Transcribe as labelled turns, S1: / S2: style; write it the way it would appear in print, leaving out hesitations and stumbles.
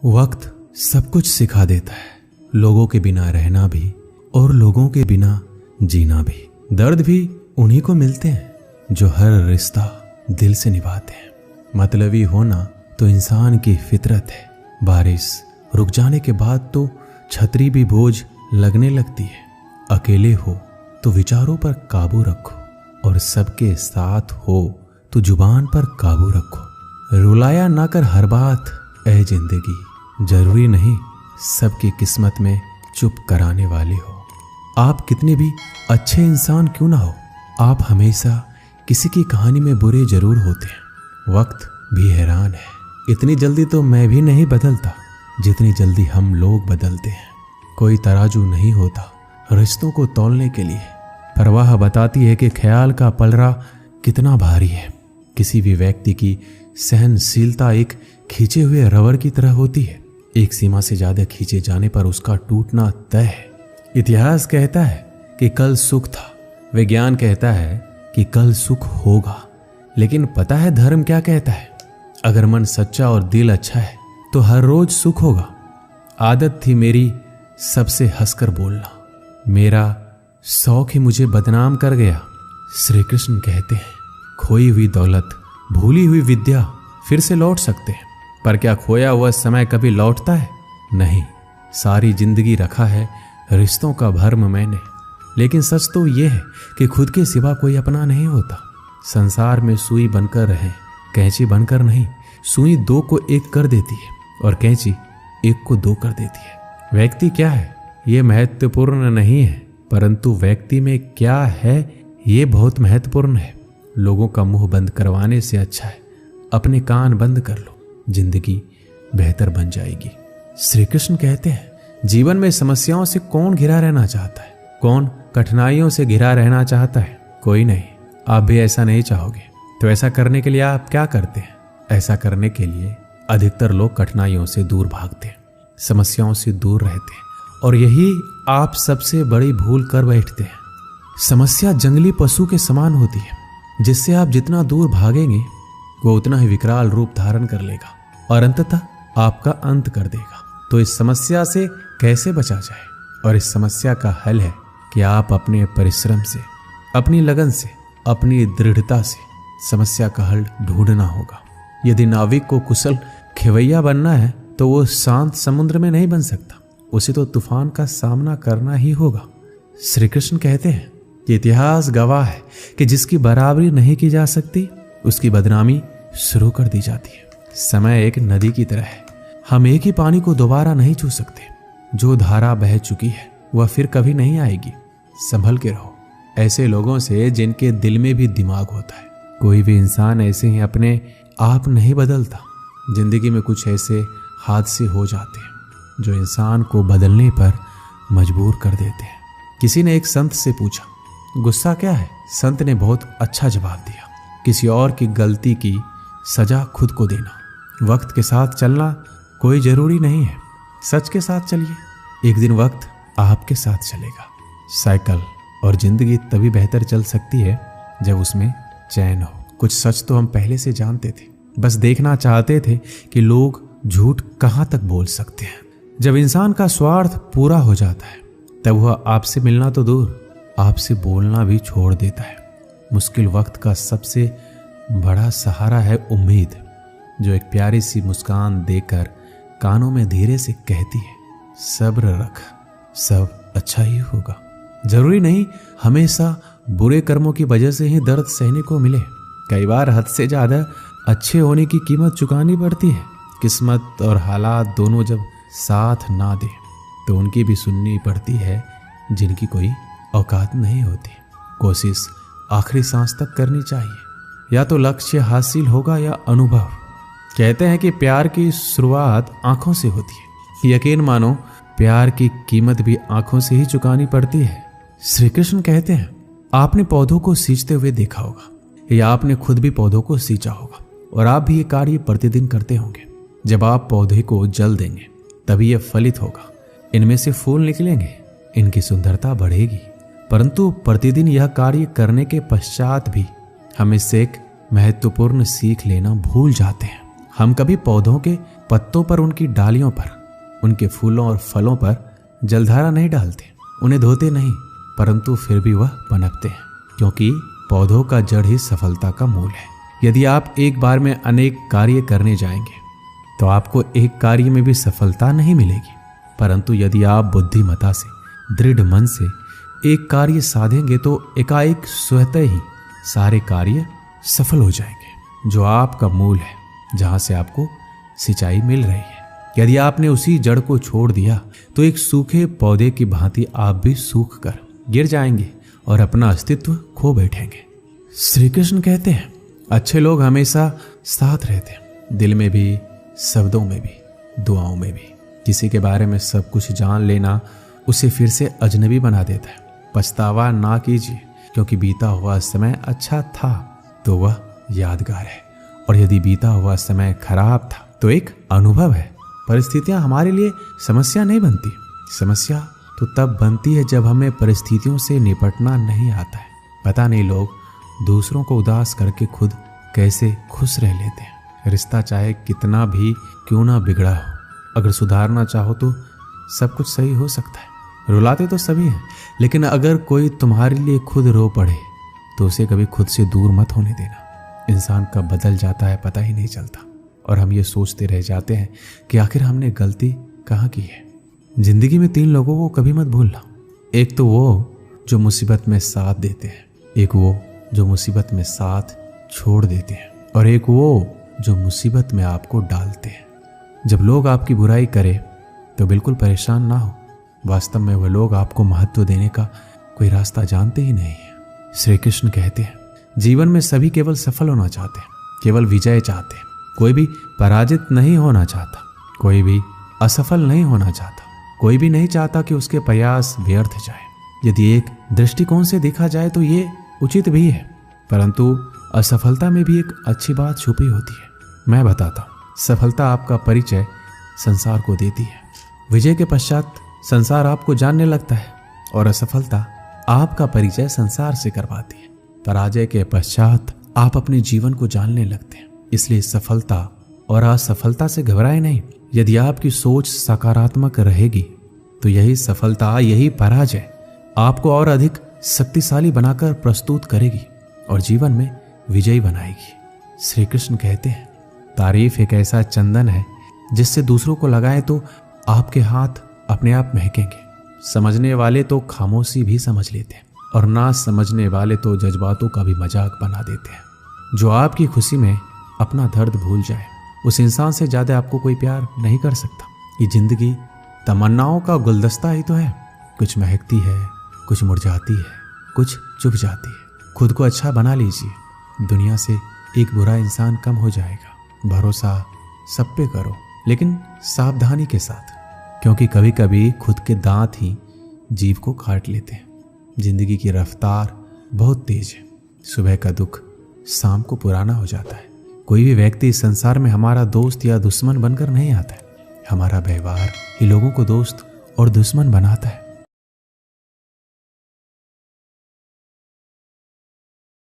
S1: वक्त सब कुछ सिखा देता है, लोगों के बिना रहना भी और लोगों के बिना जीना भी। दर्द भी उन्हीं को मिलते हैं जो हर रिश्ता दिल से निभाते हैं। मतलबी होना तो इंसान की फितरत है। बारिश रुक जाने के बाद तो छतरी भी बोझ लगने लगती है। अकेले हो तो विचारों पर काबू रखो और सबके साथ हो तो जुबान पर काबू रखो। रुलाया ना कर हर बात ऐ जिंदगी, जरूरी नहीं सबकी किस्मत में चुप कराने वाले हो। आप कितने भी अच्छे इंसान क्यों ना हो, आप हमेशा किसी की कहानी में बुरे जरूर होते हैं। वक्त भी हैरान है, इतनी जल्दी तो मैं भी नहीं बदलता जितनी जल्दी हम लोग बदलते हैं। कोई तराजू नहीं होता रिश्तों को तौलने के लिए। परवाह बताती है कि ख्याल का पलड़ा कितना भारी है। किसी भी व्यक्ति की सहनशीलता एक खींचे हुए रबर की तरह होती है। एक सीमा से ज्यादा खींचे जाने पर उसका टूटना तय है। इतिहास कहता है कि कल सुख था, विज्ञान कहता है कि कल सुख होगा, लेकिन पता है धर्म क्या कहता है? अगर मन सच्चा और दिल अच्छा है तो हर रोज सुख होगा। आदत थी मेरी सबसे हंसकर बोलना, मेरा शौक ही मुझे बदनाम कर गया। श्री कृष्ण कहते हैं खोई हुई दौलत, भूली हुई विद्या फिर से लौट सकते हैं, पर क्या खोया हुआ समय कभी लौटता है? नहीं। सारी जिंदगी रखा है रिश्तों का भर्म मैंने, लेकिन सच तो यह है कि खुद के सिवा कोई अपना नहीं होता। संसार में सुई बनकर रहें, कैंची बनकर नहीं। सुई दो को एक कर देती है और कैंची एक को दो कर देती है। व्यक्ति क्या है ये महत्वपूर्ण नहीं है, परंतु व्यक्ति में क्या है ये बहुत महत्वपूर्ण है। लोगों का मुंह बंद करवाने से अच्छा है अपने कान बंद कर लो, जिंदगी बेहतर बन जाएगी। श्री कृष्ण कहते हैं जीवन में समस्याओं से कौन घिरा रहना चाहता है, कौन कठिनाइयों से घिरा रहना चाहता है? कोई नहीं। आप भी ऐसा नहीं चाहोगे तो ऐसा करने के लिए आप क्या करते हैं? ऐसा करने के लिए अधिकतर लोग कठिनाइयों से दूर भागते हैं, समस्याओं से दूर रहते हैं, और यही आप सबसे बड़ी भूल कर बैठते हैं। समस्या जंगली पशु के समान होती है, जिससे आप जितना दूर भागेंगे वो उतना ही विकराल रूप धारण कर लेगा और अंततः आपका अंत कर देगा। तो इस समस्या से कैसे बचा जाए? और इस समस्या का हल है कि आप अपने परिश्रम से, अपनी लगन से, अपनी दृढ़ता से समस्या का हल ढूंढना होगा। यदि नाविक को कुशल खेवैया बनना है तो वो शांत समुद्र में नहीं बन सकता, उसे तो तूफान का सामना करना ही होगा। श्री कृष्ण कहते हैं कि इतिहास गवाह है कि जिसकी बराबरी नहीं की जा सकती उसकी बदनामी शुरू कर दी जाती है। समय एक नदी की तरह है, हम एक ही पानी को दोबारा नहीं छू सकते। जो धारा बह चुकी है वह फिर कभी नहीं आएगी। संभल के रहो ऐसे लोगों से जिनके दिल में भी दिमाग होता है। कोई भी इंसान ऐसे ही अपने आप नहीं बदलता। जिंदगी में कुछ ऐसे हादसे हो जाते हैं जो इंसान को बदलने पर मजबूर कर देते हैं। किसी ने एक संत से पूछा गुस्सा क्या है? संत ने बहुत अच्छा जवाब दिया, किसी और की गलती की सजा खुद को देना। वक्त के साथ चलना कोई जरूरी नहीं है, सच के साथ चलिए, एक दिन वक्त आपके साथ चलेगा। साइकिल और जिंदगी तभी बेहतर चल सकती है जब उसमें चैन हो। कुछ सच तो हम पहले से जानते थे, बस देखना चाहते थे कि लोग झूठ कहाँ तक बोल सकते हैं। जब इंसान का स्वार्थ पूरा हो जाता है तब वह आपसे मिलना तो दूर, आपसे बोलना भी छोड़ देता है। मुश्किल वक्त का सबसे बड़ा सहारा है उम्मीद, जो एक प्यारी सी मुस्कान देकर कानों में धीरे से कहती है सब्र रख, सब अच्छा ही होगा। जरूरी नहीं हमेशा बुरे कर्मों की वजह से ही दर्द सहने को मिले। कई बार हद से ज्यादा अच्छे होने की कीमत चुकानी पड़ती है। किस्मत और हालात दोनों जब साथ ना दे तो उनकी भी सुननी पड़ती है जिनकी कोई औकात नहीं होती। कोशिश आखिरी सांस तक करनी चाहिए, या तो लक्ष्य हासिल होगा या अनुभव। कहते हैं कि प्यार की शुरुआत आंखों से होती है। यकीन मानो प्यार की कीमत भी आंखों से ही चुकानी पड़ती है। श्री कृष्ण कहते हैं आपने पौधों को सींचते हुए देखा होगा या आपने खुद भी पौधों को सींचा होगा, और आप भी ये कार्य प्रतिदिन करते होंगे। जब आप पौधे को जल देंगे तभी यह फलित होगा, इनमें से फूल निकलेंगे, इनकी सुंदरता बढ़ेगी। परंतु प्रतिदिन यह कार्य करने के पश्चात भी हम इससे एक महत्वपूर्ण सीख लेना भूल जाते हैं। हम कभी पौधों के पत्तों पर, उनकी डालियों पर, उनके फूलों और फलों पर जलधारा नहीं डालते, उन्हें धोते नहीं, परंतु फिर भी वह पनपते हैं, क्योंकि पौधों का जड़ ही सफलता का मूल है। यदि आप एक बार में अनेक कार्य करने जाएंगे तो आपको एक कार्य में भी सफलता नहीं मिलेगी, परंतु यदि आप बुद्धिमता से, दृढ़ मन से एक कार्य साधेंगे तो एकाएक स्वतः ही सारे कार्य सफल हो जाएंगे, जो आपका मूल है, जहां से आपको सिंचाई मिल रही है। यदि आपने उसी जड़ को छोड़ दिया तो एक सूखे पौधे की भांति आप भी सूख कर गिर जाएंगे और अपना अस्तित्व खो बैठेंगे। श्री कृष्ण कहते हैं, अच्छे लोग हमेशा साथ रहते हैं, दिल में भी, शब्दों में भी, दुआओं में भी। किसी के बारे में सब कुछ जान लेना उसे फिर से अजनबी बना देता है। पछतावा ना कीजिए, क्योंकि बीता हुआ समय अच्छा था तो वह यादगार है, और यदि बीता हुआ समय खराब था तो एक अनुभव है। परिस्थितियां हमारे लिए समस्या नहीं बनती, समस्या तो तब बनती है जब हमें परिस्थितियों से निपटना नहीं आता है। पता नहीं लोग दूसरों को उदास करके खुद कैसे खुश रह लेते हैं। रिश्ता चाहे कितना भी क्यों ना बिगड़ा हो, अगर सुधारना चाहो तो सब कुछ सही हो सकता है। रुलाते तो सभी हैं, लेकिन अगर कोई तुम्हारे लिए खुद रो पड़े तो उसे कभी खुद से दूर मत होने देना। इंसान कब बदल जाता है पता ही नहीं चलता, और हम ये सोचते रह जाते हैं कि आखिर हमने गलती कहाँ की है। जिंदगी में 3 लोगों को कभी मत भूलना। एक तो वो जो मुसीबत में साथ देते हैं, एक वो जो मुसीबत में साथ छोड़ देते हैं, और एक वो जो मुसीबत में आपको डालते हैं। जब लोग आपकी बुराई करें तो बिल्कुल परेशान ना हो, वास्तव में वह लोग आपको महत्व देने का कोई रास्ता जानते ही नहीं है। श्री कृष्ण कहते हैं, जीवन में सभी केवल सफल होना चाहते हैं, केवल विजय चाहते हैं। कोई भी पराजित नहीं होना चाहता, कोई भी असफल नहीं होना चाहता, कोई भी नहीं चाहता कि उसके प्रयास व्यर्थ जाए। यदि एक दृष्टिकोण से देखा जाए तो ये उचित भी है, परंतु असफलता में भी एक अच्छी बात छुपी होती है। मैं बताता हूँ। सफलता आपका परिचय संसार को देती है, विजय के पश्चात संसार आपको जानने लगता है, और असफलता आपका परिचय संसार से करवाती है। पराजय के पश्चात आप अपने जीवन को जानने लगते हैं। इसलिए सफलता और असफलता से घबराए नहीं। यदि आपकी सोच सकारात्मक रहेगी तो यही सफलता, यही पराजय आपको और अधिक शक्तिशाली बनाकर प्रस्तुत करेगी और जीवन में विजयी बनाएगी। श्री कृष्ण कहते हैं, तारीफ एक ऐसा चंदन है जिससे दूसरों को लगाएं तो आपके हाथ अपने आप महकेंगे। समझने वाले तो खामोशी भी समझ लेते हैं, और ना समझने वाले तो जज्बातों का भी मजाक बना देते हैं। जो आपकी खुशी में अपना दर्द भूल जाए, उस इंसान से ज्यादा आपको कोई प्यार नहीं कर सकता। ये जिंदगी तमन्नाओं का गुलदस्ता ही तो है, कुछ महकती है, कुछ मुरझाती है, कुछ चुप जाती है। खुद को अच्छा बना लीजिए, दुनिया से एक बुरा इंसान कम हो जाएगा। भरोसा सब पे करो, लेकिन सावधानी के साथ, क्योंकि कभी कभी खुद के दांत ही जीव को काट लेते हैं। जिंदगी की रफ्तार बहुत तेज है, सुबह का दुख शाम को पुराना हो जाता है। कोई भी व्यक्ति इस संसार में हमारा दोस्त या दुश्मन बनकर नहीं आता है। हमारा व्यवहार ही लोगों को दोस्त और दुश्मन बनाता है।